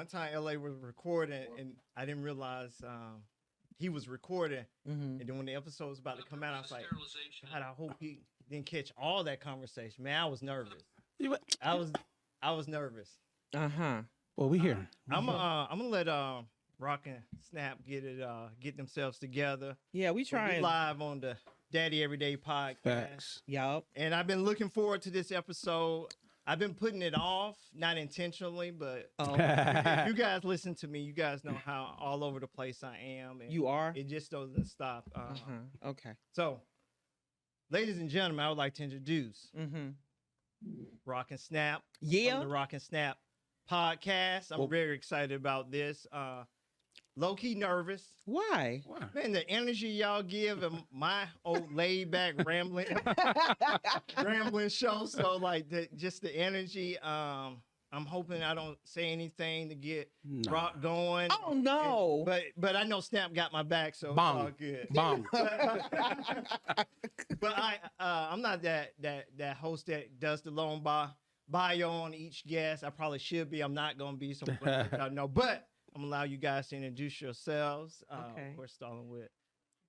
One time LA was recording and I didn't realize he was recording. And then when the episode was about to come out, I was like, God, I hope he didn't catch all that conversation. Man, I was nervous. I was nervous. Well, we here. I'm gonna let Rock and Snap get themselves together. Yeah, we trying live on the Daddy Everyday podcast. Facts. Yup. And I've been looking forward to this episode. I've been putting it off, not intentionally, but if you guys listen to me, you guys know how all over the place I am. And You are? It just doesn't stop. Okay. So, ladies and gentlemen, I would like to introduce Rock and Snap. Yeah. From the Rock and Snap podcast. I'm very excited about this. Low-key nervous. Why? Man, the energy y'all give and my old laid-back rambling show. So, like, just the energy. I'm hoping I don't say anything to get Rock going. Oh, no. But I know Snap got my back, so Bong. it's all good. Bong. But I'm not that host that does the long bio on each guest. I probably should be. I'm not going to be. So y'all know. But I'm going to allow you guys to introduce yourselves. Okay. Of course, starting with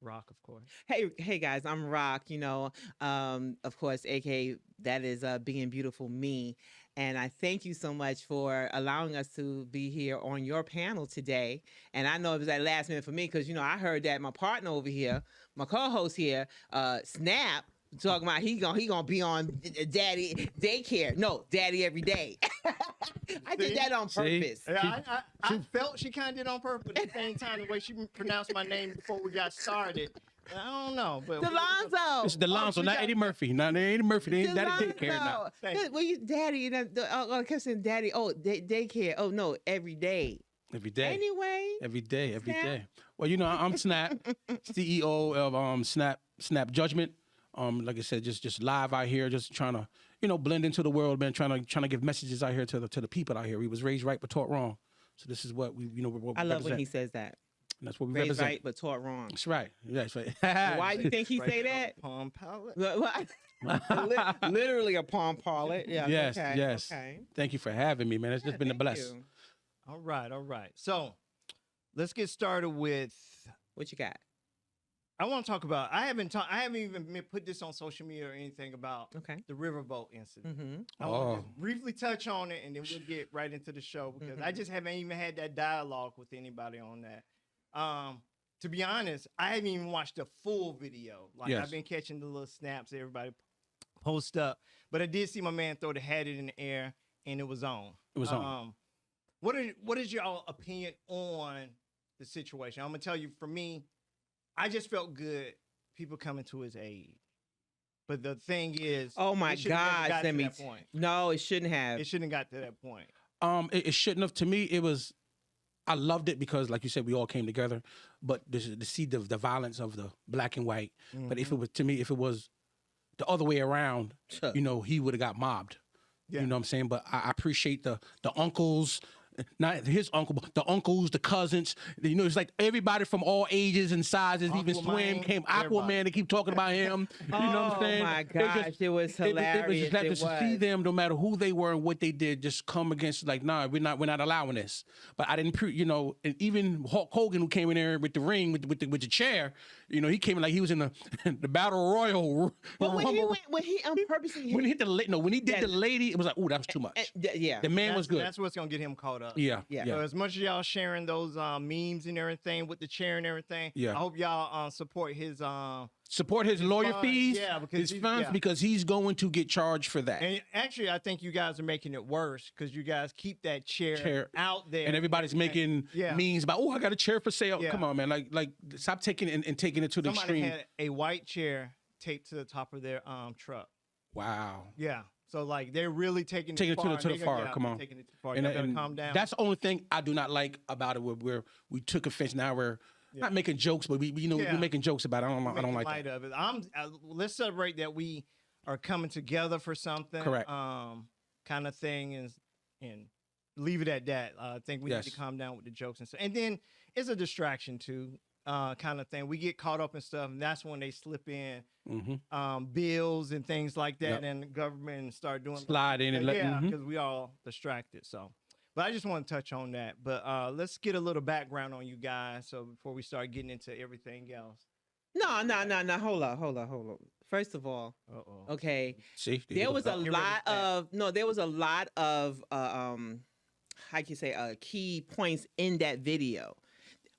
Rock, of course. Hey guys, I'm Rock, of course, aka that is Being Beautiful Me. And I thank you so much for allowing us to be here on your panel today. And I know it was that last minute for me because, I heard that my partner over here, my co-host here, Snap, talking about he gonna be on Daddy Daycare. No, Daddy Everyday. I did that on purpose. Yeah, I felt she kind of did on purpose. At the same time, the way she pronounced my name before we got started, I don't know. But Delonso. It's Delonso, not Eddie Murphy. Not Eddie Murphy. They ain't Daddy Daycare now. Well, you Daddy, I kept saying Daddy. Oh, Daycare. Oh no, every day. Every day. Anyway. Every day. Well, I'm Snap, CEO of Snap Judgment. Like I said, just live out here, just trying to, blend into the world, man. Trying to give messages out here to the people out here. We was raised right but taught wrong. So this is what we, what we I love represent. when he says that. And that's what we Raised represent. right but taught wrong. That's right. That's right. Why do you think he say that? Palm palette. Literally a palm palette. Yeah. Yes. Okay. Yes. Okay. Thank you for having me, man. It's just been a bless. You. All right. So let's get started with What you got? I want to talk about. I haven't even put this on social media or anything about the riverboat incident. I want to briefly touch on it, and then we'll get right into the show because I just haven't even had that dialogue with anybody on that. To be honest, I haven't even watched the full video. I've been catching the little snaps everybody post up, but I did see my man throw the hat in the air, and it was on. It was on. What is your opinion on the situation? I'm gonna tell you. For me, I just felt good people coming to his aid. But the thing is, oh my God, no, it shouldn't have. It shouldn't have got to that point. It shouldn't have. To me, it was. I loved it because, like you said, we all came together. But to see the violence of the black and white. But if it was the other way around, he would have got mobbed. Yeah. You know what I'm saying? But I appreciate the uncles. Not his uncle, but the uncles, the cousins. It's like everybody from all ages and sizes. Aquaman, even Swim came. Aquaman, they keep talking about him. You know what I'm saying? Oh my gosh, it was hilarious. It was just to see them, no matter who they were and what they did, just come against nah, we're not allowing this. But I didn't, and even Hulk Hogan, who came in there with the ring, with the chair, he came in like he was in the battle royal. But when he purposely when he hit when he did the lady, it was like, ooh, that was too much. Yeah, the man was good. That's what's gonna get him caught up. Yeah. So as much as y'all sharing those memes and everything with the chair and everything, I hope y'all support his lawyer fees, because his funds, because he's going to get charged for that. And actually, I think you guys are making it worse because you guys keep that chair out there, and everybody's making memes about, I got a chair for sale. Yeah. Come on, man, like stop taking it and taking it to the extreme. Somebody had a white chair taped to the top of their truck. Wow. Yeah. So they're really taking it to the far. Come on, taking it too far. And calm down. That's the only thing I do not like about it. Where we took offense. Now we're not making jokes, but we're making jokes about it. I don't like light that. Of it. Let's celebrate that we are coming together for something. Correct. Kind of thing, and leave it at that. I think we need to calm down with the jokes and stuff. And then it's a distraction too. Kind of thing. We get caught up in stuff, and that's when they slip in bills and things like that, and the government start doing slide in and because we all distracted. So, But I just want to touch on that. But let's get a little background on you guys. So before we start getting into everything else. No. Hold on. First of all, okay. See, there was a lot of how can you say key points in that video.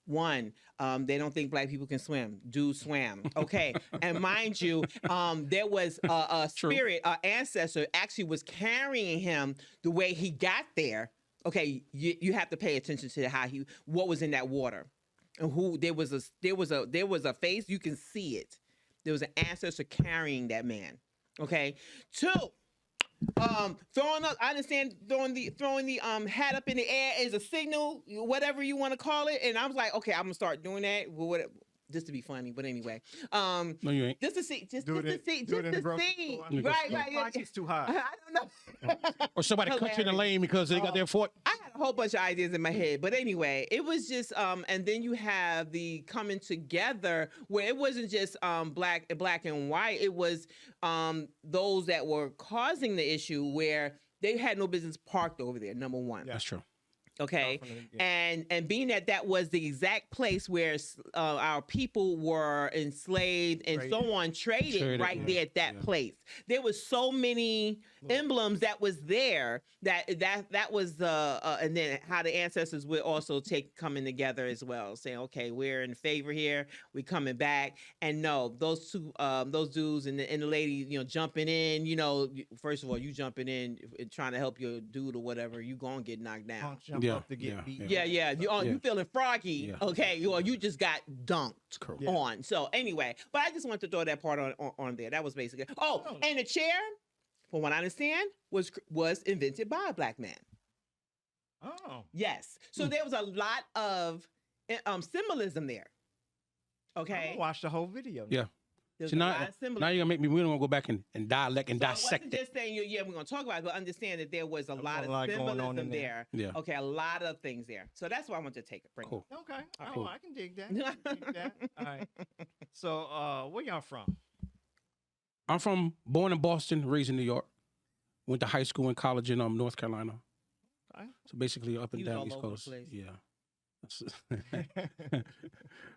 One, they don't think black people can swim. Dude swam. Okay. And mind you, there was a spirit, an ancestor actually was carrying him the way he got there. Okay. You have to pay attention to what was in that water. And who there was a face, you can see it. There was an ancestor carrying that man. Okay. Two, throwing up, I understand throwing the hat up in the air is a signal, whatever you want to call it. And I was like, okay, I'm gonna start doing that. Just to be funny, but anyway. No, you ain't. Just to see. Right. It's too high. I don't know. Or somebody cut you in the lane because they got their foot. I had a whole bunch of ideas in my head, but anyway, it was just and then you have the coming together where it wasn't just black and white. It was those that were causing the issue where they had no business parked over there. Number one. That's true. Okay. And being that was the exact place where our people were enslaved and so on, traded right there at that place. There was so many emblems that was there that was and then how the ancestors would also coming together as well, saying, okay, we're in favor here, we coming back. And no, those dudes and the lady, jumping in, first of all, you jumping in trying to help your dude or whatever, you gonna get knocked down. Up to get beat. You feeling froggy, okay? You just got dunked on. So anyway, but I just wanted to throw that part on there. That was basically. And the chair, from what I understand, was invented by a black man. Oh. Yes. So there was a lot of symbolism there. Okay. I watched the whole video. Yeah. So now you're gonna make me. We don't want to go back and dialect and dissect it. Just saying, we're gonna talk about it, but understand that there was a lot of symbolism there. Yeah. Okay, a lot of things there. So that's why I want to bring cool. Up. Okay. Cool. I can dig that. All right. So, where y'all from? I'm born in Boston, raised in New York. Went to high school and college in North Carolina. Okay. So basically, up and down East Coast. Yeah.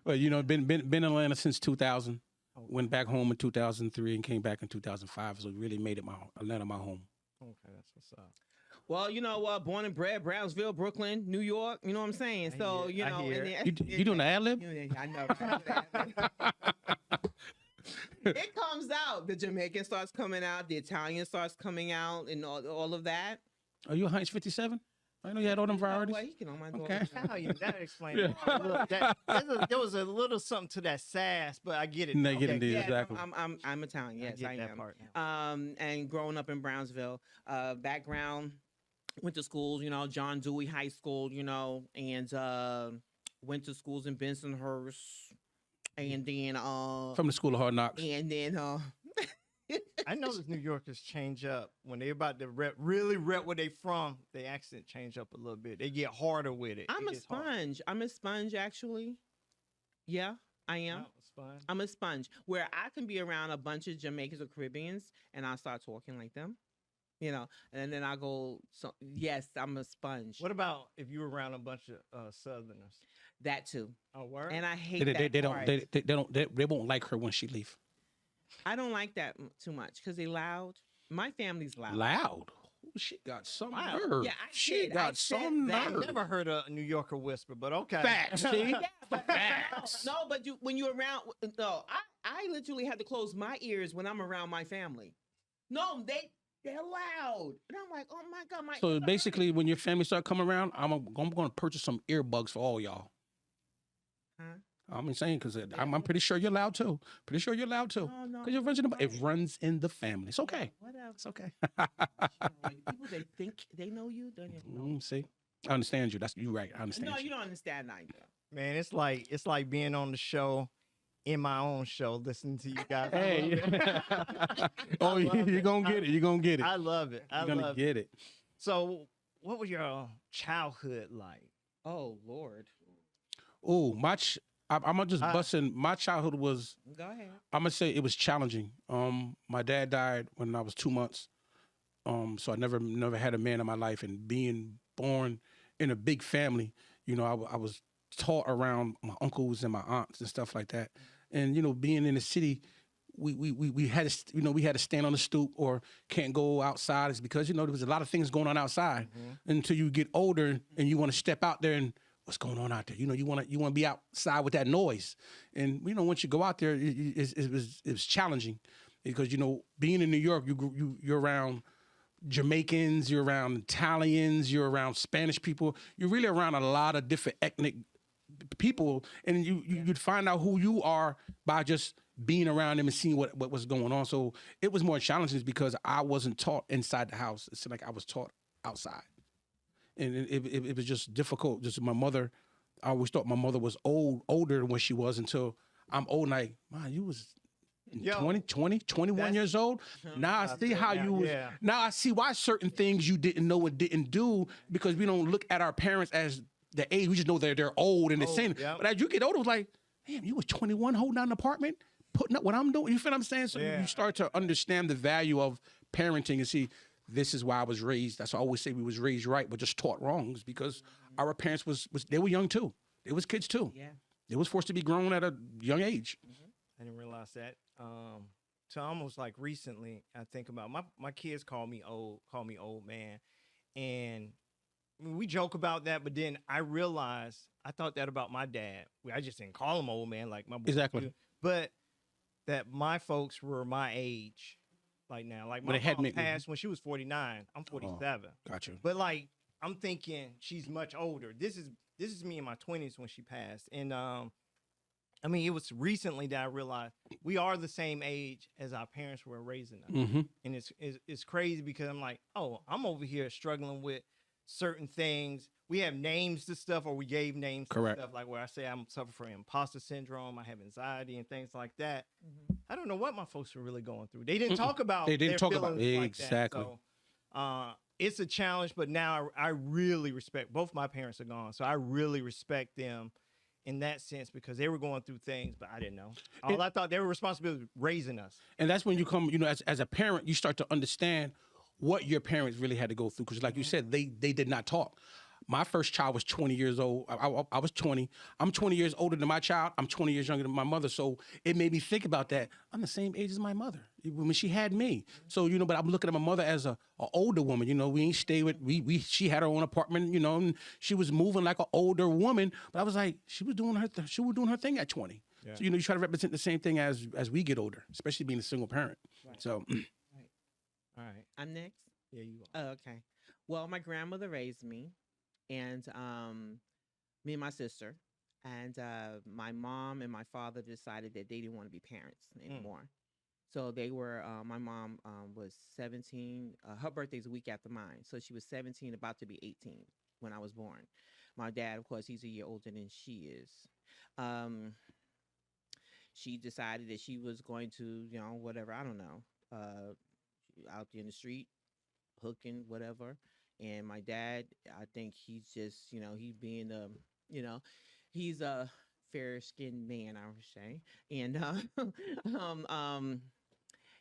Well, been in Atlanta since 2000. Went back home in 2003 and came back in 2005. So really made it Atlanta my home. Okay, that's what's up. Well, born and bred, Brownsville, Brooklyn, New York. You know what I'm saying? So, you doing the ad-lib? I know. It comes out. The Jamaican starts coming out. The Italian starts coming out and all of that. Are you a Heinz 57? I know you had all them varieties. Well, you can on my door. Okay. That explains it. There was a little something to that sass, but I get it. No, get it exactly. I'm Italian. Yes, I am. Part. And growing up in Brownsville, background, went to schools, John Dewey High School, and went to schools in Bensonhurst, and then from the School of Hard Knocks, and then I noticed New Yorkers change up when they're about to really rep where they from. They accent change up a little bit. They get harder with it. I'm a sponge. I'm a sponge, actually. Yeah, I am. I'm a sponge where I can be around a bunch of Jamaicans or Caribbeans and I'll start talking like them, and then I go. So yes, I'm a sponge. What about if you were around a bunch of Southerners? That too. Oh, word. And I hate that. They won't like her when she leave. I don't like that too much because they loud. My family's loud. Loud? She got some nerve. Yeah, she got some nerve. I've never heard a New Yorker whisper, but okay. Facts, see? Facts. No, but when you're around, I literally have to close my ears when I'm around my family. No, they're loud. And I'm like, oh my God. So basically, when your family start coming around, I'm going to purchase some earbuds for all y'all. Huh? I'm insane because I'm pretty sure you're loud too. Pretty sure you're loud too. Because it runs in the family. It's okay. Whatever. It's okay. People, they think they know you. Don't even know. See, I understand you. That's you right. I understand. No, you don't understand either. Man, it's like being on the show, in my own show, listening to you guys. Hey, you're gonna get it. You're gonna get it. I love it. You're gonna get it. So, what was your childhood like? Oh Lord. Oh, I'm gonna just bust in. My childhood was. Go ahead. I'm gonna say it was challenging. My dad died when I was 2 months. So I never had a man in my life, and being born in a big family. You know, I was taught around my uncles and my aunts and stuff like that. And, you know, being in the city, we had to, you know, we had to stand on the stoop or can't go outside. It's because, you know, there was a lot of things going on outside until you get older and you want to step out there and what's going on out there. You know, you want to be outside with that noise. And, you know, once you go out there, it was challenging because, you know, being in New York, you're around Jamaicans, you're around Italians, you're around Spanish people. You're really around a lot of different ethnic people, and you'd find out who you are by just being around them and seeing what was going on. So it was more challenging because I wasn't taught inside the house. It's like I was taught outside, and it was just difficult. Just my mother, I always thought my mother was older than what she was until I'm old. And like, man, you was 21 years old. Now I see how you was. Now I see why certain things you didn't know and didn't do, because we don't look at our parents as the age. We just know they're old and the same. But as you get older, it's like, damn, you was 21 holding down an apartment, putting up what I'm doing. You feel what I'm saying? So you start to understand the value of parenting and see, this is why I was raised. That's why I always say we was raised right, but just taught wrong. It's because our parents was they were young too. They was kids too. Yeah. They was forced to be grown at a young age. I didn't realize that. So almost like recently, I think about my kids call me old man, and we joke about that. But then I realized I thought that about my dad. I just didn't call him old man like my boy exactly. But that my folks were my age, like now. Like my mom passed when she was 49. I'm 47. Gotcha. But like I'm thinking she's much older. This is me in my 20s when she passed, and I mean, it was recently that I realized we are the same age as our parents were raising us. And it's crazy because I'm like, oh, I'm over here struggling with certain things. We have names to stuff, or we gave names to stuff, like where I say I'm suffering from imposter syndrome, I have anxiety and things like that. I don't know what my folks were really going through. They didn't talk about They didn't talk about like exactly. So, it's a challenge, but now I really respect, both my parents are gone, so I really respect them in that sense, because they were going through things, but I didn't know. I thought they were responsible for raising us. And that's when you come, you know, as a parent, you start to understand what your parents really had to go through. Because like you said, they did not talk. My first child was 20 years old. I was 20. I'm 20 years older than my child. I'm 20 years younger than my mother. So it made me think about that. I'm the same age as my mother when she had me. So, you know, but I'm looking at my mother as a older woman. You know, we ain't stay with, she had her own apartment, you know, and she was moving like an older woman. But I was like, she was doing her thing at 20. Yeah. So, you know, you try to represent the same thing as we get older, especially being a single parent. Right. So. All right. I'm next? Yeah, you are. Oh, okay. Well, my grandmother raised me. And me and my sister, and my mom and my father decided that they didn't want to be parents anymore. So they were, my mom was 17. Her birthday's a week after mine. So she was 17, about to be 18 when I was born. My dad, of course, he's a year older than she is. She decided that she was going to, you know, whatever, I don't know, out in the street, hooking, whatever. And my dad, I think he's just, you know, he being you know, he's a fair-skinned man, I would say. And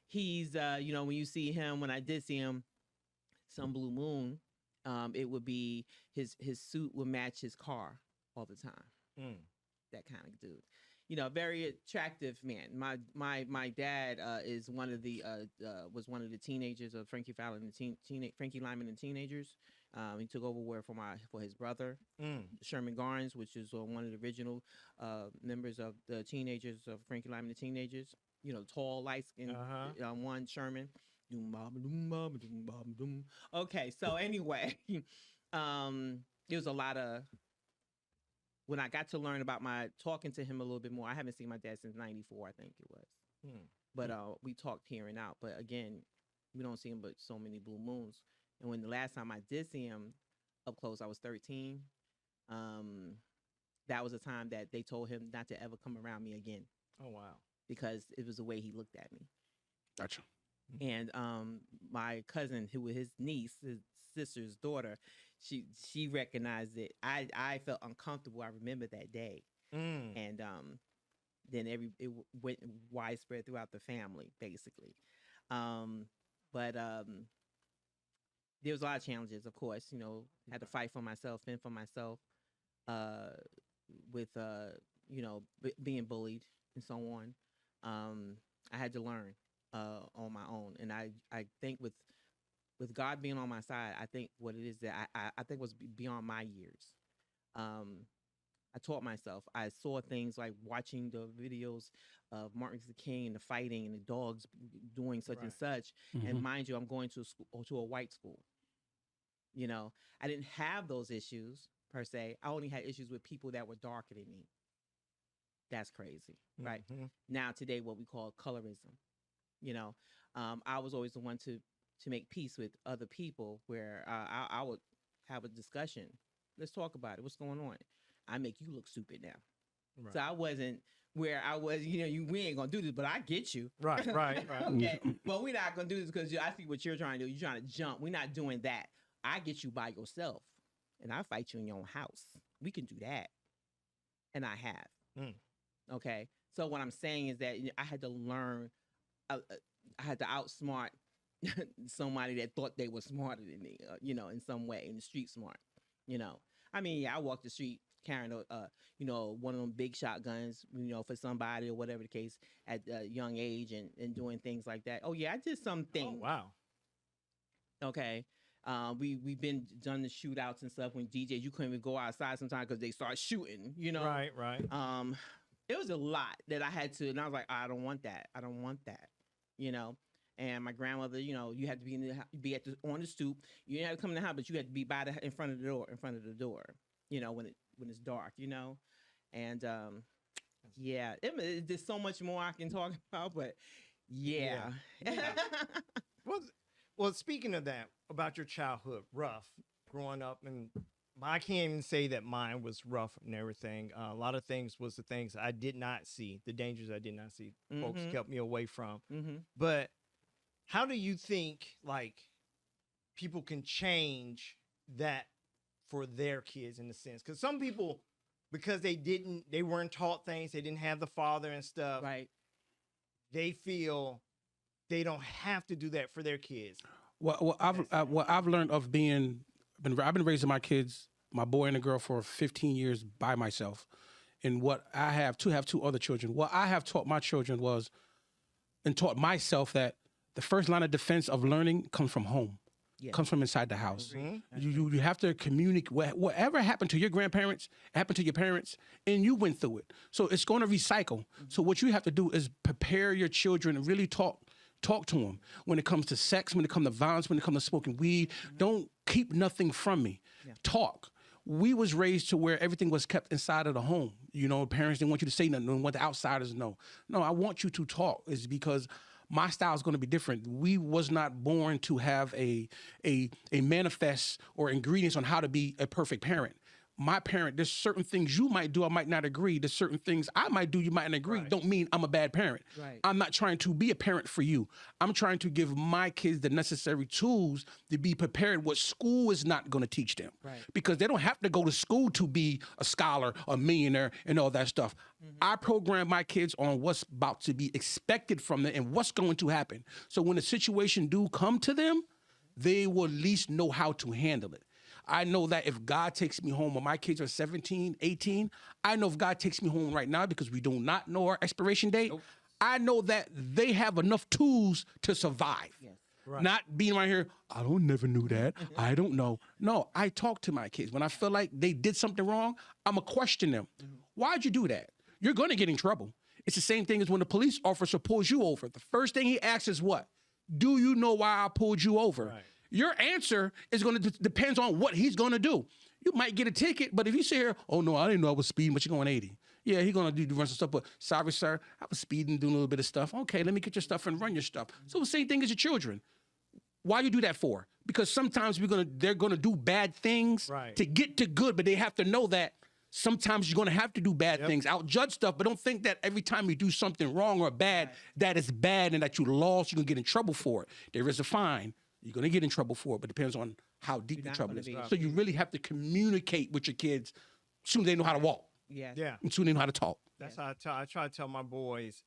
he's, you know, when you see him, when I did see him, some blue moon, it would be his suit would match his car all the time. That kind of dude. You know, very attractive man. My dad is one of the was one of the teenagers of Frankie Lyman and Teenagers. He took over for his brother, Sherman Garnes, which is one of the original members of the Teenagers of Frankie Lyman and Teenagers. You know, tall, light skinned one, Sherman. Okay, so anyway, there was a lot of. When I got to learn about talking to him a little bit more, I haven't seen my dad since 94, I think it was. But we talked here and out. But again, we don't see him but so many blue moons. And when the last time I did see him up close, I was 13. That was a time that they told him not to ever come around me again. Oh, wow. Because it was the way he looked at me. Gotcha. And my cousin, who was his niece, his sister's daughter, she recognized it. I felt uncomfortable. I remember that day. And then it went widespread throughout the family, basically. But there was a lot of challenges, of course. Had to fight for myself, fend for myself, with being bullied and so on. I had to learn on my own, and I think with God being on my side, I think what it is that I think was beyond my years. I taught myself. I saw things like watching the videos of Martin Luther King and the fighting and the dogs doing such and such. Mm-hmm. And mind you, I'm going to a school, to a white school. I didn't have those issues per se. I only had issues with people that were darker than me. That's crazy, right? Mm-hmm. Now today, what we call colorism. I was always the one to make peace with other people, where I would have a discussion. Let's talk about it. What's going on? I make you look stupid now. Right. So I wasn't where I was, we ain't going to do this, but I get you. Right. Okay. But we're not going to do this because I see what you're trying to do. You're trying to jump. We're not doing that. I get you by yourself, and I fight you in your own house. We can do that. And I have. Okay. So what I'm saying is that I had to learn, I had to outsmart somebody that thought they were smarter than me, in some way, in the street smart, I walked the street carrying one of them big shotguns, for somebody or whatever the case at a young age and doing things like that. Oh yeah, I did some things. Oh, wow. Okay. We've been done the shootouts and stuff when DJs, you couldn't even go outside sometimes because they start shooting, Right. It was a lot that I had to, and I was like, I don't want that. And my grandmother, you had to be on the stoop. You didn't have to come in the house, but you had to be in front of the door, when it's dark, and yeah, there's so much more I can talk about, but yeah. Well, speaking of that, about your childhood, rough growing up, and I can't even say that mine was rough and everything. A lot of things was the things I did not see, the dangers I did not see. Mm-hmm. Folks kept me away from. Mm-hmm. But how do you think people can change that for their kids in a sense? Because some people, because they weren't taught things, they didn't have the father and stuff. Right. They feel they don't have to do that for their kids. Well, I've learned of I've been raising my kids, my boy and a girl, for 15 years by myself. And what I have two other children. What I have taught my children and taught myself that the first line of defense of learning comes from home. Yes. Comes from inside the house. Mm-hmm. You have to communicate. Whatever happened to your grandparents, happened to your parents, and you went through it. So it's going to recycle. Mm-hmm. So what you have to do is prepare your children and really talk to them when it comes to sex, when it comes to violence, when it comes to smoking weed. Mm-hmm. Don't keep nothing from me. Yeah. Talk. We was raised to where everything was kept inside of the home. Parents didn't want you to say nothing, didn't want the outsiders to know. No, I want you to talk. Is because my style is going to be different. We was not born to have a manifest or ingredients on how to be a perfect parent. My parent, there's certain things you might do, I might not agree. There's certain things I might do, you might not agree. Right. Don't mean I'm a bad parent. Right. I'm not trying to be a parent for you. I'm trying to give my kids the necessary tools to be prepared what school is not going to teach them. Right. Because they don't have to go to school to be a scholar, a millionaire, and all that stuff. Mm-hmm. I program my kids on what's about to be expected from them and what's going to happen. So when a situation do come to them, they will at least know how to handle it. I know that if God takes me home when my kids are 17, 18, I know if God takes me home right now because we do not know our expiration date, nope. I know that they have enough tools to survive. Yes. Right. Not being right here, I never knew that. I don't know. No, I talk to my kids. When I feel like they did something wrong, I'm going to question them. Mm-hmm. Why'd you do that? You're going to get in trouble. It's the same thing as when the police officer pulls you over. The first thing he asks is what? Do you know why I pulled you over? Right. Your answer is going to depends on what he's going to do. You might get a ticket, but if you say here, oh, no, I didn't know I was speeding, but you're going 80. Yeah, he's going to run some stuff, but sorry, sir, I was speeding, doing a little bit of stuff. Okay, let me get your stuff and run your stuff. So the same thing as your children. Why you do that for? Because sometimes they're going to do bad things to get to good, but they have to know that sometimes you're going to have to do bad things, outjudge stuff, but don't think that every time you do something wrong or bad, that is bad and that you lost, you're going to get in trouble for it. There is a fine. You're going to get in trouble for it, but it depends on how deep the trouble is. So you really have to communicate with your kids as soon as they know how to walk. Yeah. As soon as they know how to talk. That's how I try to tell my boys,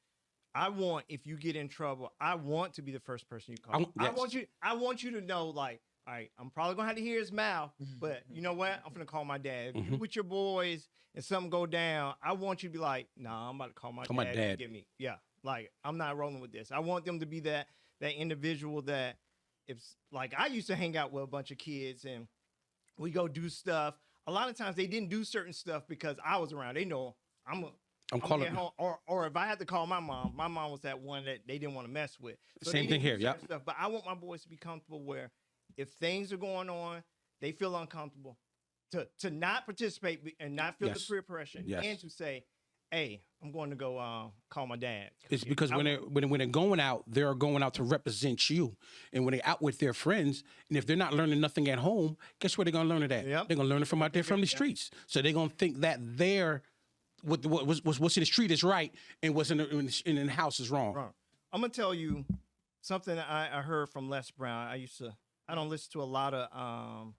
if you get in trouble, I want to be the first person you call. I want you to know, like, all right, I'm probably gonna have to hear his mouth, but you know what? I'm gonna call my dad. If you with your boys and something go down, I want you to be like, nah, I'm about to call my dad. Get me. Yeah, like I'm not rolling with this. I want them to be that individual that if like I used to hang out with a bunch of kids and we go do stuff. A lot of times they didn't do certain stuff because I was around. They know I'm calling home, or if I had to call my mom was that one that they didn't want to mess with. So same thing here, yeah. But I want my boys to be comfortable where if things are going on, they feel uncomfortable to not participate and not feel the peer pressure and to say, hey, I'm going to go call my dad. It's because when they're going out, they're going out to represent you. And when they're out with their friends, and if they're not learning nothing at home, guess where they're going to learn it at? Yep. They're going to learn it from out there from the streets. So they're going to think that what's in the street is right and what's in the house is wrong. I'm going to tell you something I heard from Les Brown. I don't listen to a lot of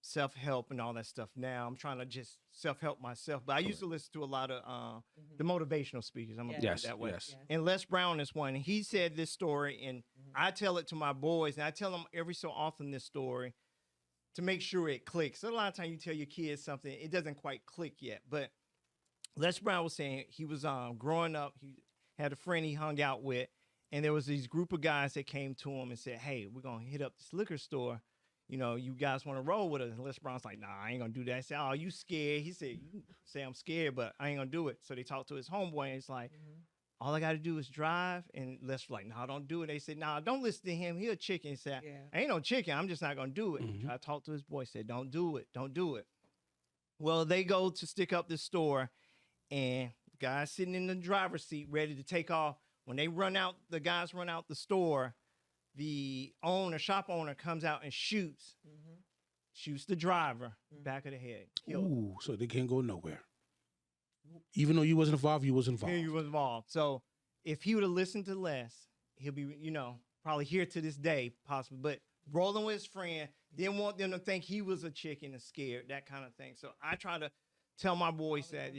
self-help and all that stuff now. I'm trying to just self-help myself, but I used to listen to a lot of the motivational speakers. I'm gonna put it that way. Yes. And Les Brown is one. He said this story, and I tell it to my boys, and I tell them every so often this story to make sure it clicks. So a lot of times you tell your kids something, it doesn't quite click yet. But Les Brown was saying he was growing up. He had a friend he hung out with, and there was these group of guys that came to him and said, "Hey, we're gonna hit up this liquor store. You know, you guys want to roll with us?" And Les Brown's like, "Nah, I ain't gonna do that." I said, "Oh, you scared?" He said, "You say I'm scared, but I ain't gonna do it." So they talked to his homeboy, and it's like, all I got to do is drive. And Les was like, "Nah, don't do it." They said, "Nah, don't listen to him. He a chicken." He said, "I ain't no chicken. I'm just not gonna do it." I talked to his boy, said, "Don't do it. Don't do it." Well, they go to stick up this store, and the guy's sitting in the driver's seat, ready to take off. When they the guys run out the store. The shop owner comes out and shoots the driver back of the head. Ooh, so they can't go nowhere. Even though you wasn't involved, you was involved. Yeah, you was involved. So if he would have listened to Les, he'll be, probably here to this day, possibly. But rolling with his friend, didn't want them to think he was a chicken and scared, that kind of thing. So I try to tell my boys that,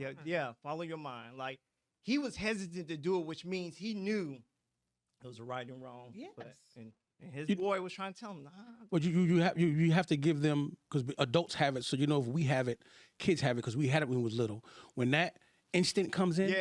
follow your mind. Like, he was hesitant to do it, which means he knew it was right and wrong. Yes. And his boy was trying to tell him, nah. Well, you have to give them, because adults have it, so if we have it, kids have it, because we had it when we was little. When that instinct comes in,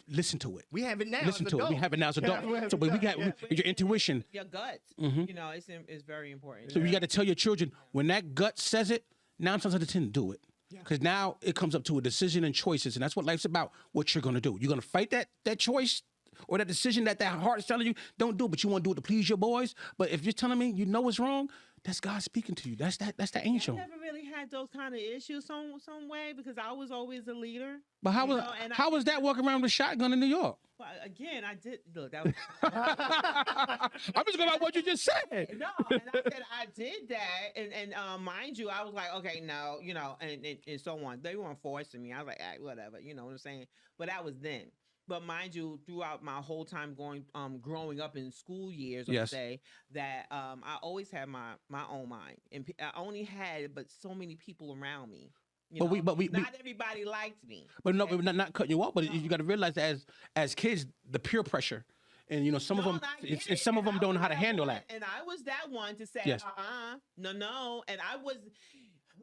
listen to it. We have it now. Listen to it. We have it now as adults. So, but we got your intuition. Your gut. It's very important. So you got to tell your children, when that gut says it, 9 times out of 10, do it. Because now it comes up to a decision and choices, and that's what life's about, what you're going to do. You're going to fight that choice or that decision that heart is telling you, don't do it, but you want to do it to please your boys. But if you're telling me you know it's wrong, that's God speaking to you. That's the angel. I never really had those kind of issues some way because I was always a leader. But how was that walking around with a shotgun in New York? Well, again, I did look. That was. I'm just going by what you just said. No, and I said I did that, and mind you, I was like, okay, no, and so on. They weren't forcing me. I was like, whatever, you know what I'm saying. But that was then. But mind you, throughout my whole time growing up in school years, I would say that I always had my own mind, and I only had so many people around me. Not everybody liked me. But no, we're not cutting you off. But you got to realize that as kids, the peer pressure, and some of them, of them don't know how to handle that. And I was that one to say, no, and I was.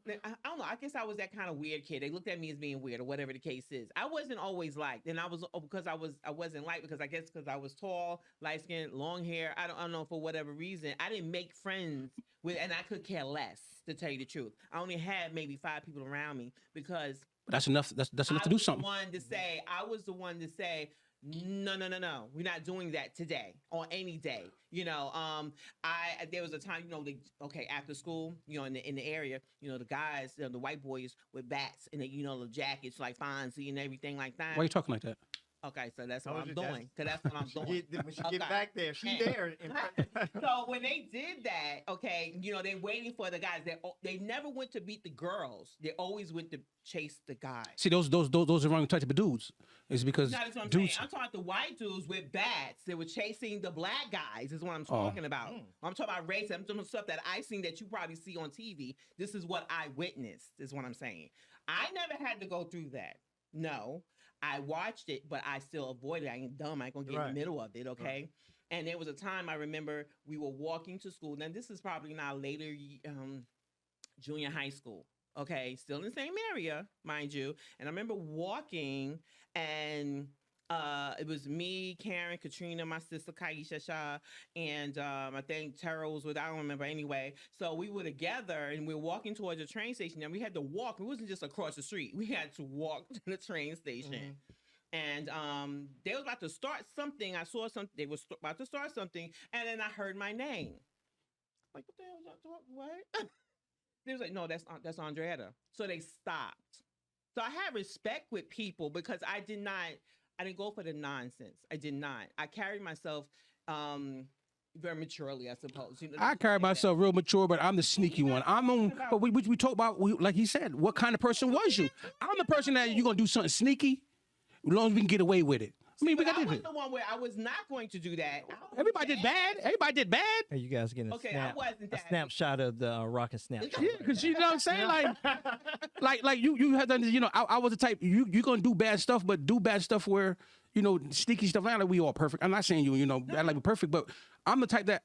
I don't know. I guess I was that kind of weird kid. They looked at me as being weird or whatever the case is. I wasn't always liked, and I wasn't liked because I was tall, light skinned, long hair. I don't know, for whatever reason. I didn't make friends with, and I could care less, to tell you the truth. I only had maybe 5 people around me because that's enough. That's enough to do something. I was the one to say. No. We're not doing that today or any day. There was a time, after school, in the area, the guys, the white boys with bats and the jackets like Fonzie and everything like that. Why are you talking like that? Okay, so that's what I'm doing. Because that's what I'm doing. When she get back there, she there. So when they did that, they waiting for the guys. They never went to beat the girls. They always went to chase the guys. See, those are wrong type of dudes. It's because that's what I'm saying. I'm talking the white dudes with bats. They were chasing the black guys. Is what I'm talking about. I'm talking about race. I'm talking about stuff that I seen that you probably see on TV. This is what I witnessed. Is what I'm saying. I never had to go through that. No. I watched it, but I still avoided it. I ain't dumb. I ain't gonna get in the middle of it, okay? And there was a time I remember we were walking to school. Now, this is probably now later junior high school. Okay, still in the same area, mind you. And I remember walking, and it was me, Karen, Katrina, my sister Kaisha, and I think Tara was with, I don't remember anyway. So we were together, and we were walking towards the train station, and we had to walk. It wasn't just across the street. We had to walk to the train station. And they was about to start something. I saw something. They was about to start something, and then I heard my name. Like, what the hell is that? What? They was like, no, that's Andrea. So they stopped. So I had respect with people because I didn't go for the nonsense. I did not. I carried myself very maturely, I suppose. You know, I carry myself real mature, but I'm the sneaky one. But we talk about, like he said, what kind of person was you? I'm the person that you're going to do something sneaky as long as we can get away with it. I mean, I was the one where I was not going to do that. Everybody did bad. Everybody did bad. Hey, you guys getting a snapshot of the rocket snapshot. Yeah, because you know what I'm saying? Like you had to, you know, I was the type, you're going to do bad stuff, but do bad stuff where, you know, sneaky stuff. Not like we all perfect. I'm not saying you know, I like we're perfect, but I'm the type that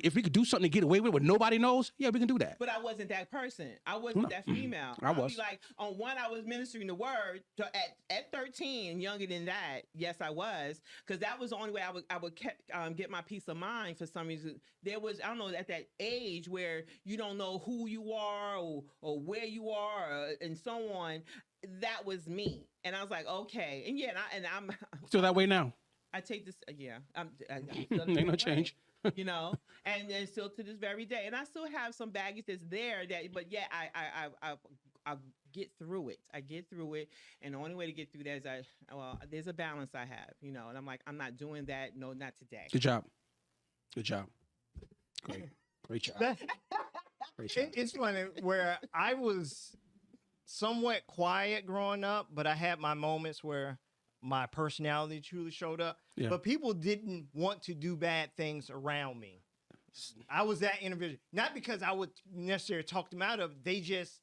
if we could do something to get away with it where nobody knows, yeah, we can do that. But I wasn't that person. I wasn't that female. I was. Be like, on one, I was ministering the word. At 13, younger than that, yes, I was. Because that was the only way I would get my peace of mind for some reason. There was, I don't know, at that age where you don't know who you are or where you are and so on. That was me. And I was like, okay. And yeah, I'm still that way now. I take this, yeah. Ain't no change. You know, and still to this very day, and I still have some baggage that's there. But yeah, I get through it. I get through it, and the only way to get through that is there's a balance I have, you know, and I'm like, I'm not doing that. No, not today. Good job. Great job. Great job. Great job. It's funny where I was somewhat quiet growing up, but I had my moments where my personality truly showed up. Yeah. But people didn't want to do bad things around me. I was that individual. Not because I would necessarily talk them out of it. They just...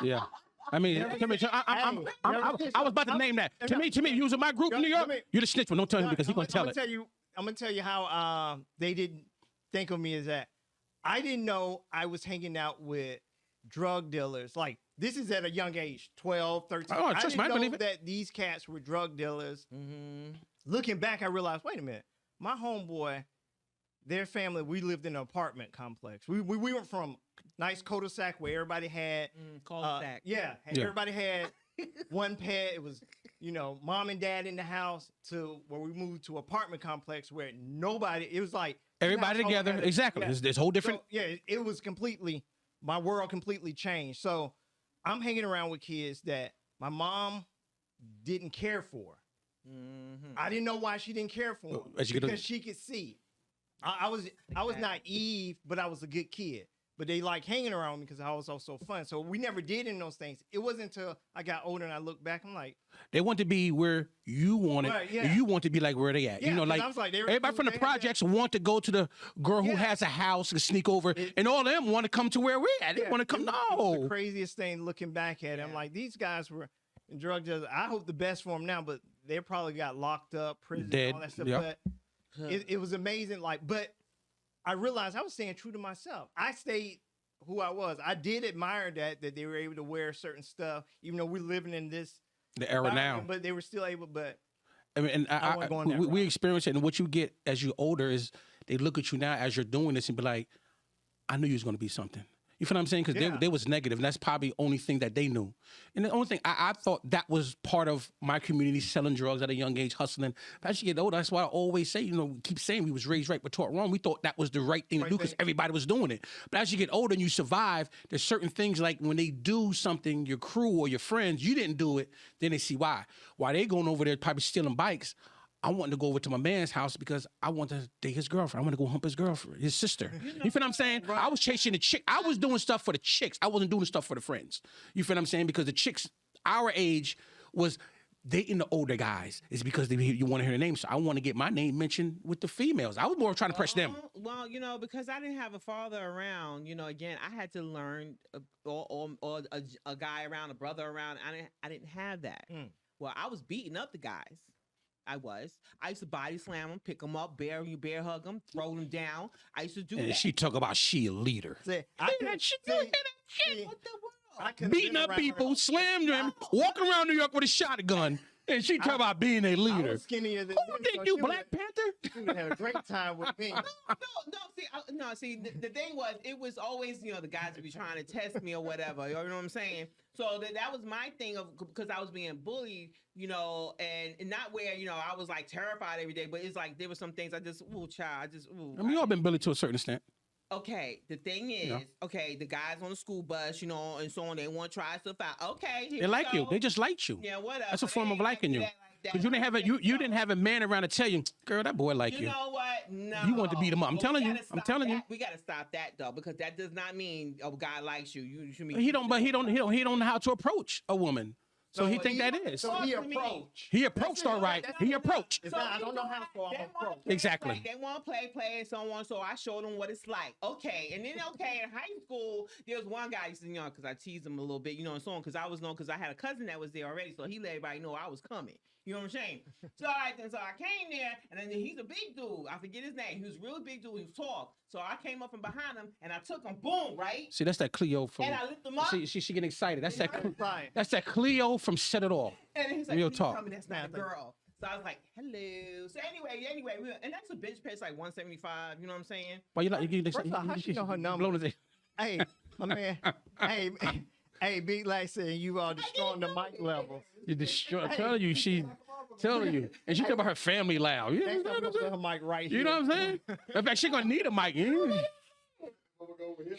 Yeah. I mean, I was about to name that. To me, you was in my group in New York, you're the snitch, but don't tell him because he's going to tell it. I'm going to tell you how they didn't think of me as that. I didn't know I was hanging out with drug dealers. Like, this is at a young age, 12, 13. Oh, I didn't know that these cats were drug dealers. Looking back, I realized, wait a minute. My homeboy, their family, we lived in an apartment complex. We went from nice cul-de-sac where everybody had... cul-de-sac. Everybody had one pet. It was, you know, mom and dad in the house, to where we moved to apartment complex where nobody... It was like... Everybody together. Exactly. Yeah. There's whole different... So, it was completely... My world completely changed. So... I'm hanging around with kids that my mom didn't care for. I didn't know why she didn't care for them because she could see. I was naive, but I was a good kid. But they like hanging around me because I was also fun. So we never did any of those things. It wasn't until I got older and I look back, I'm like, they want to be where you want it. Right, yeah. And you want to be like where they at. Yeah, you know, like, everybody from the projects want to go to the girl who has a house and sneak over, and all of them want to come to where we're at. They want to come. No, the craziest thing looking back at it, I'm like, these guys were in drug dealers. I hope the best for them now, but they probably got locked up, prison, dead, all that stuff. Yep. But it was amazing. Like, but I realized I was staying true to myself. I stayed who I was. I did admire that they were able to wear certain stuff, even though we're living in the era now. But they were still able. But I mean, and we experience it, and what you get as you older is they look at you now as you're doing this and be like, "I knew you was going to be something." You feel what I'm saying? Because they was negative, and that's probably the only thing that they knew. And the only thing I thought that was part of my community, selling drugs at a young age, hustling. But as you get older, that's why I always say, you know, keep saying we was raised right but taught wrong. We thought that was the right thing to do because everybody was doing it. But as you get older and you survive, there's certain things like when they do something, your crew or your friends, you didn't do it, then they see why. Why they going over there probably stealing bikes. I wanted to go over to my man's house because I want to date his girlfriend. I want to go hump his girlfriend, his sister. You feel what I'm saying? Right. I was chasing the chick. I was doing stuff for the chicks. I wasn't doing stuff for the friends. You feel what I'm saying? Because the chicks, our age, was dating the older guys. It's because you want to hear the name. So I want to get my name mentioned with the females. I was more trying to press them. Well, you know, because I didn't have a father around, you know, again, I had to learn or a guy around, a brother around. I didn't have that. Well, I was beating up the guys. I used to body slam them, pick them up, bear hug them, throw them down. I used to do And that. she talk about she a leader. See, What the world? Beating up people, slammed them, walking around New York with a shotgun. And she talk about being a I leader. was skinnier than Who think you, Black Panther? She would have a great time with me. No. See, the thing was, it was always, the guys would be trying to test me or whatever. You know what I'm saying? So that was my thing because I was being bullied, and not where, I was like terrified every day, but it's like there were some things I just, I mean, we all been bullied to a certain extent. Okay, the thing is, the guys on the school bus, and so on, they want to try stuff out. Okay, they like you. They just liked you. Yeah, whatever. That's a form of liking you. Because you didn't have a man around to tell you, girl, that boy like you. You know what? No. You want to beat him up. I'm telling you. We got to stop that though, because that does not mean a guy likes you. You should mean he don't know how to approach a woman. So he think that is. So he approached. He approached all right. He approached. I don't know how far I'm approached. Exactly. They want to play, and so on. So I showed them what it's like. Okay, and then in high school, there was one guy, because I teased him a little bit, and so on, because I had a cousin that was there already, so he let everybody know I was coming. You know what I'm saying? So I came there, and then he's a big dude. I forget his name. He was a really big dude. He was tall. So I came up from behind him, and I took him. Boom, right? See, that's that Cleo from. And I lift him up. She getting excited. That's that Cleo from Set It Off. And he's like, real talk. That's not a girl. So I was like, hello. So anyway, and that's a bitch pays like $175. You know what I'm saying? Why you like? First of all, how she know her number? Hey, my man. Hey, Big Like saying you are destroying the mic level. You destroy. I'm telling you, and she talk about her family loud. You know what I'm saying? Her mic right here. You know what I'm saying? In fact, she gonna need a mic. She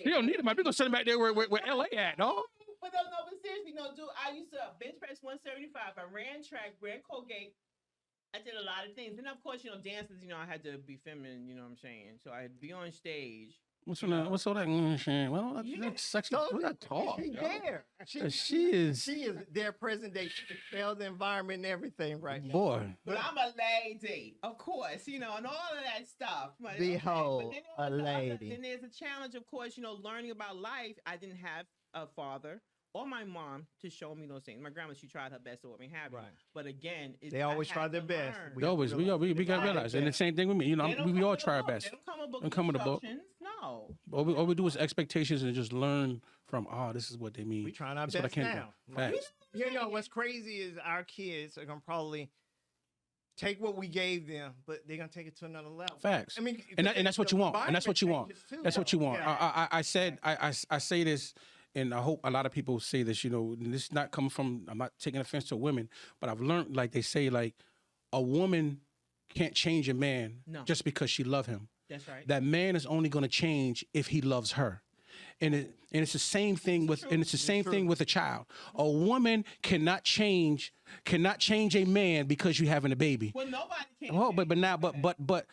don't need a mic. We gonna send him back there where LA at, no? But seriously, dude, I used to bench press 175. I ran track, ran Colgate. I did a lot of things. And of course, dances, I had to be feminine, you know what I'm saying? So I'd be on stage. What's all that? Well, that's sexy. We got talk. She's there. She is there present day. She can spell the environment and everything right now. Boy. But I'm a lady, of course, and all of that stuff. Behold, a lady. Then there's a challenge, of course, learning about life. I didn't have a father or my mom to show me those things. My grandma, she tried her best to let me have it. Right. But again, they always try their best. We got to realize. And the same thing with me. We all try our best. They don't come with a book. No. All we do is expectations and just learn from, this is what they mean. We trying our best now. Facts. What's crazy is our kids are going to probably take what we gave them, but they're going to take it to another level. Facts. I mean, and that's what you want. And that's what you want. That's what you want. I say this. And I hope a lot of people say this, this is not coming from, I'm not taking offense to women, but I've learned, like they say, like a woman can't change a man just because she loves him. That's right. That man is only going to change if he loves her. And it's the same thing with a child. A woman cannot change a man because you're having a baby. Well, nobody can. Oh, but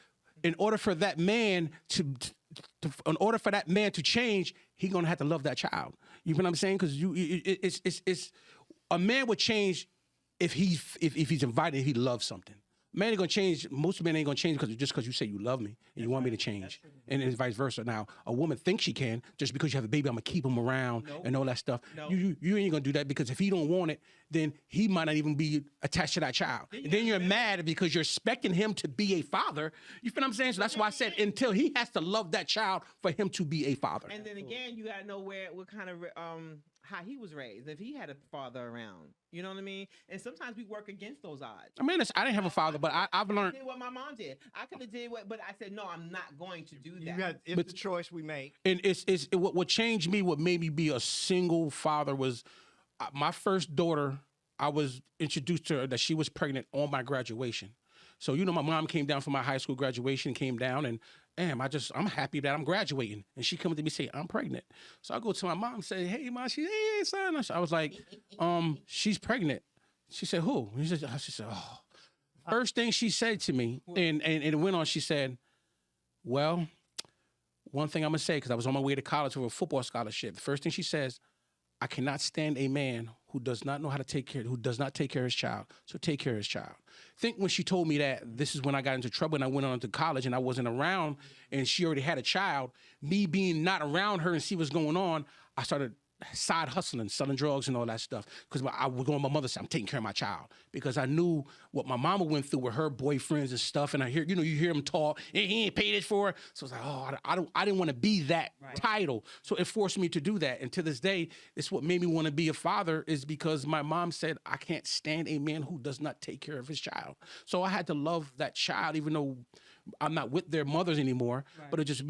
in order for that man to change, he's gonna have to love that child. You know what I'm saying? Because it's a man would change if he's invited, he loves something. Man ain't gonna change. Most men ain't gonna change because you say you love me and you want me to change, and it's vice versa. Now, a woman thinks she can just because you have a baby. I'm gonna keep him around and all that stuff. You ain't gonna do that, because if he don't want it, then he might not even be attached to that child. And then you're mad because you're expecting him to be a father. You feel what I'm saying? So that's why I said until he has to love that child for him to be a father. And then again, you gotta know what kind of how he was raised. If he had a father around, you know what I mean? And sometimes we work against those odds. I mean, I didn't have a father, but I've learned. I did what my mom did. I could have did but I said, no, I'm not going to do that. It's the choice we make. And what changed me, what made me be a single father was my first daughter. I was introduced to her that she was pregnant on my graduation. So, my mom came down for my high school graduation, came down, and damn, I'm happy that I'm graduating. And she comes to me and say, I'm pregnant. So I go to my mom and say, hey, mom, hey, son. I was like, she's pregnant. She said, who? She said, oh. First thing she said to me, and it went on, she said, well, one thing I'm going to say, because I was on my way to college with a football scholarship. The first thing she says, I cannot stand a man who does not know how to take care, who does not take care of his child. So take care of his child. Think when she told me that, this is when I got into trouble and I went on to college and I wasn't around and she already had a child. Me being not around her and see what's going on, I started side hustling, selling drugs and all that stuff. Because I was going, my mother said, I'm taking care of my child. Because I knew what my mama went through with her boyfriends and stuff. And I hear, you hear them talk, and he ain't paid this for it. So it's like, oh, I didn't want to be that title. So it forced me to do that. And to this day, it's what made me want to be a father, is because my mom said, I can't stand a man who does not take care of his child. So I had to love that child, even though I'm not with their mothers anymore. But it just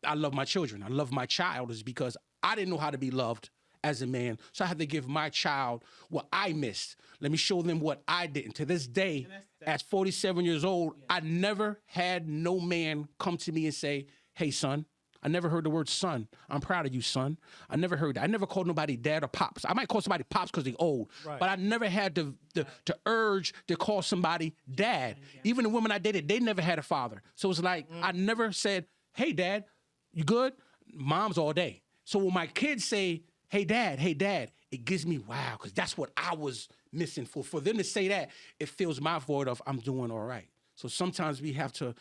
I love my children. I love my child, is because I didn't know how to be loved as a man. So I had to give my child what I missed. Let me show them what I didn't. To this day, at 47 years old, I never had no man come to me and say, hey, son. I never heard the word son. I'm proud of you, son. I never heard that. I never called nobody dad or pops. I might call somebody pops because they're old, but I never had the urge to call somebody dad. Even the women I dated, they never had a father. So it's like, I never said, hey, dad, you good? Mom's all day. So when my kids say, hey, dad, it gives me wow, because that's what I was missing. For them to say that, it fills my void of I'm doing all right. So sometimes we have to,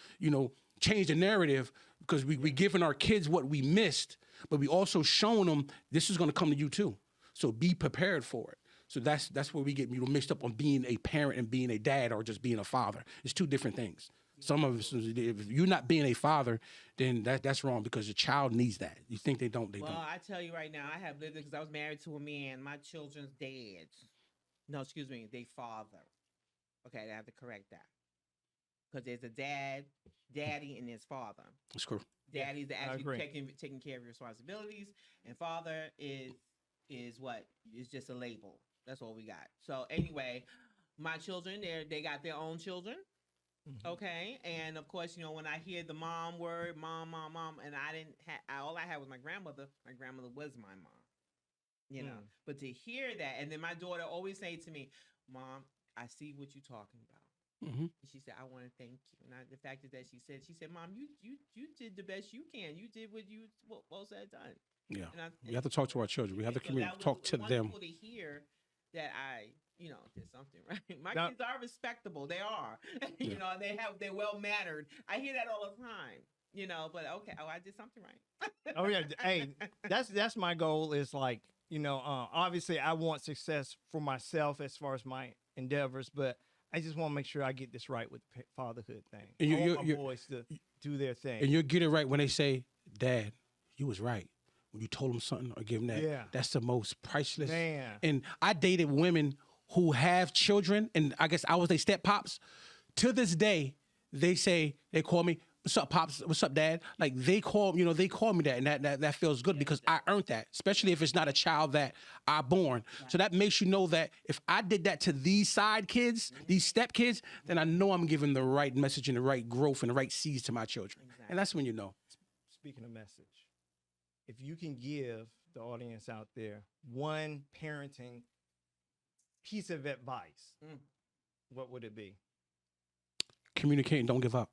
change the narrative, because we giving our kids what we missed, but we also showing them this is going to come to you too. So be prepared for it. So that's where we get mixed up on being a parent and being a dad, or just being a father. It's two different things. Some of us, if you're not being a father, then that's wrong, because the child needs that. You think they don't, Well, I tell you right now, I have lived it because I was married to a man. My children's dad. No, excuse me, they father. Okay, I have to correct that. Because there's a daddy, and there's father. That's cool. Daddy's actually taking care of your responsibilities, and father is what? Is just a label. That's all we got. So anyway, my children, they got their own children. Okay, and of course, when I hear the mom word, mom, and I didn't have, all I had was my grandmother. My grandmother was my mom, But to hear that, and then my daughter always say to me, "Mom, I see what you're talking about." And she said, "I want to thank you." And the fact is that she said, "Mom, you did the best you can. You did what was that done." Yeah, we have to talk to our children. We have to talk to them. To hear that I did something right. My kids are respectable. They are. They're well mannered. I hear that all the time. But okay, I did something right. Oh yeah. Hey, that's my goal, is like, obviously I want success for myself as far as my endeavors, but I just want to make sure I get this right with the fatherhood thing. And I want my boys to do their thing. And you'll get it right when they say, Dad, you was right. When you told them something or give them that, that's the most priceless. Man. And I dated women who have children, and I guess I was their step pops. To this day, they call me, "What's up, pops? What's up, dad?" Like they call me that, and that feels good, because I earned that, especially if it's not a child that I born. Right. So that makes you know that if I did that to these side kids, these step kids, then I know I'm giving the right message and the right growth and the right seeds to my children. Exactly. And that's when you know. Speaking of message, if you can give the audience out there one parenting piece of advice, what would it be? Communicate and don't give up.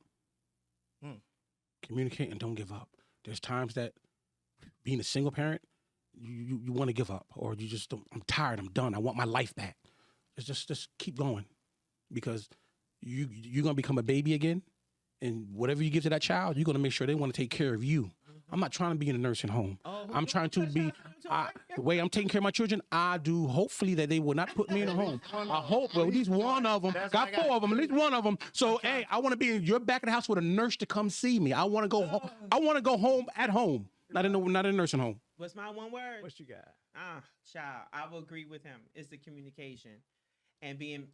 Communicate and don't give up. There's times that being a single parent, you want to give up, or you just don't. I'm tired. I'm done. I want my life back. It's just keep going, because you're gonna become a baby again, and whatever you give to that child, you're gonna make sure they want to take care of you. I'm not trying to be in a nursing home. I'm trying to be, the way I'm taking care of my children, I do hopefully that they will not put me in a home. I hope, well, at least one of them, got 4 of them, at least one of them. So, hey, I want to be in your back of the house with a nurse to come see me. I want to go home. I want to go home at home, not in a nursing home. What's my one word? What you got? Child, I will agree with him. It's the communication and being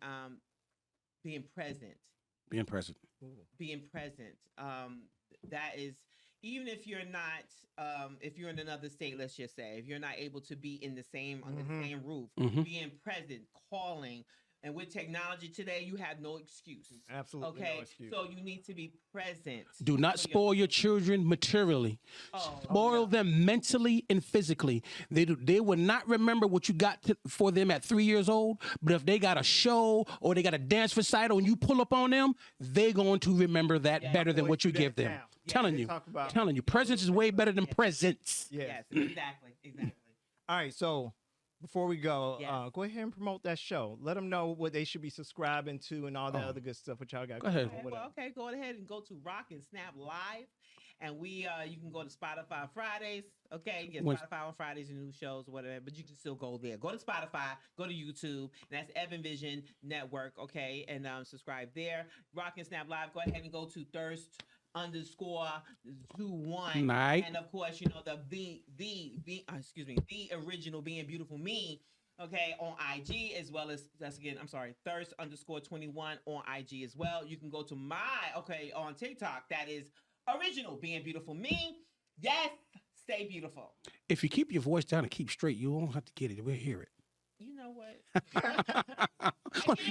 present. Being present. Being present. That is, even if you're not, if you're in another state, let's just say, if you're not able to be in the same under the same roof, being present, calling. And with technology today, you have no excuse. Absolutely no excuse. So you need to be present. Do not spoil your children materially. Spoil them mentally and physically. They will not remember what you got for them at 3 years old, but if they got a show or they got a dance recital and you pull up on them, they're going to remember that better than what you give them. Telling you, presence is way better than presents. Yes, exactly. All right, so before we go, go ahead and promote that show. Let them know what they should be subscribing to and all that other good stuff. What y'all got? Go ahead. Okay, go ahead and go to Rock and Snap Live And we you can go to Spotify Fridays. Okay, get When- Spotify on Fridays and new shows or whatever, but you can still go there. Go to Spotify, go to YouTube. That's Evan Vision Network. Okay, and subscribe there. Rock and Snap Live. Go ahead and go to Thirst_21. Night. And of course, you know the the original Being Beautiful Me. Okay, on IG as well as Thirst_21 on IG as well. You can go to my on TikTok. That is original Being Beautiful Me. Yes, stay beautiful. If you keep your voice down and keep straight, you won't have to get it. We'll hear it. You know what?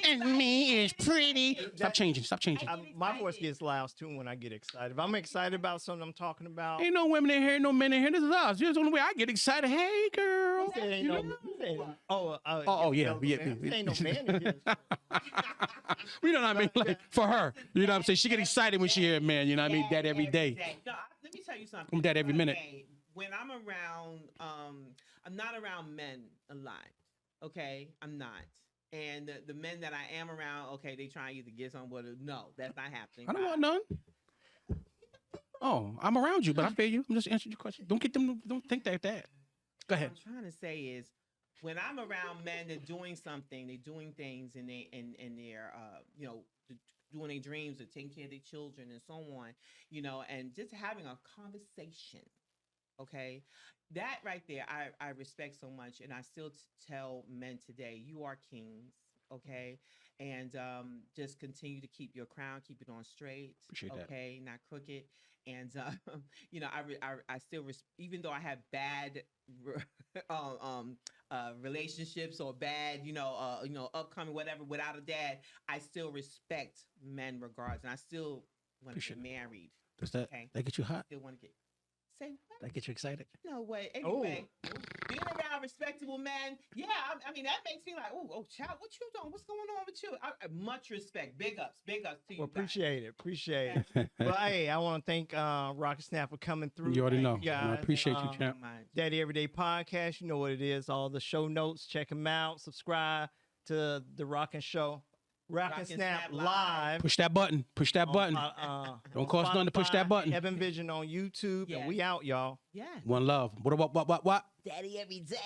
And me is pretty. Stop changing. Stop changing. My voice gets loud too when I get excited. If I'm excited about something I'm talking about, Ain't no women in here, no men in here. This is us. This is the only way I get excited. Hey, girl. ain't no, Yeah. ain't no man in here. You know what I mean? Like, for her. You know what I'm saying? She get excited when she hear a man. You know what I mean? That every day. No, let me tell you something. I'm that every minute. When I'm around, I'm not around men a lot. Okay, I'm not. And the men that I am around, okay, they try to either get some, but no, that's not happening. I don't want none. Oh, I'm around you, but I feel you. I'm just answering your question. Don't think that. Go ahead. What I'm trying to say is, when I'm around men, they're doing something, they're doing things, and they're doing their dreams, or taking care of their children, and so on, and just having a conversation. Okay, that right there, I respect so much, and I still tell men today, you are kings. Okay, and just continue to keep your crown, keep it on straight. Appreciate that. Okay, not crooked. And I still even though I have bad relationships or bad upcoming whatever without a dad, I still respect men regardless, and I still want to get married. Does that get you hot? Still want to get. Say what? That get you excited? No way. Anyway, being around respectable men, yeah, I mean, that makes me like, oh, child, what you doing? What's going on with you? Much respect. Big ups to you. Well, appreciate it. Well, hey, I want to thank Rock and Snap for coming through. You already know. Yeah, I appreciate you, champ. Daddy Everyday Podcast. You know what it is. All the show notes. Check them out. Subscribe to the Rock and Show. Rock and Snap Live. Push that button. Push that button. Don't cost nothing to push that button. Evan Vision on YouTube, and we out, y'all. Yeah. One love. What? Daddy Everyday.